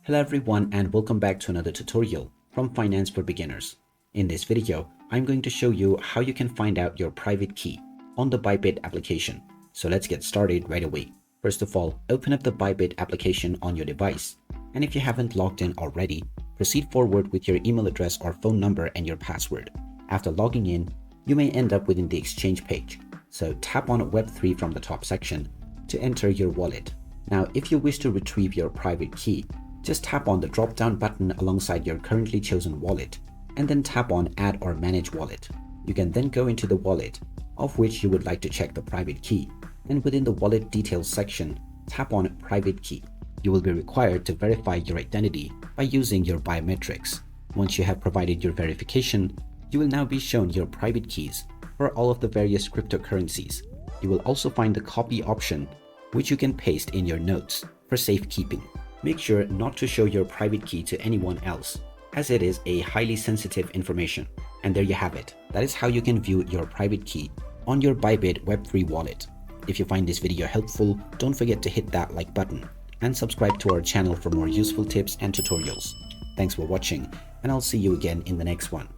Hello everyone and welcome back to another tutorial from Finance for Beginners. In this video, I'm going to show you how you can find out your private key on the Bybit application. So let's get started right away. First of all, open up the Bybit application on your device. And if you haven't logged in already, proceed forward with your email address or phone number and your password. After logging in, you may end up within the exchange page. So tap on Web3 from the top section to enter your wallet. Now, if you wish to retrieve your private key, just tap on the drop-down button alongside your currently chosen wallet and then tap on Add or Manage Wallet. You can then go into the wallet of which you would like to check the private key, and within the wallet details section, tap on Private Key. You will be required to verify your identity by using your biometrics. Once you have provided your verification, you will now be shown your private keys for all of the various cryptocurrencies. You will also find the copy option, which you can paste in your notes for safekeeping. Make sure not to show your private key to anyone else, as it is a highly sensitive information. And there you have it. That is how you can view your private key on your Bybit Web3 wallet. If you find this video helpful, don't forget to hit that like button and subscribe to our channel for more useful tips and tutorials. Thanks for watching, and I'll see you again in the next one.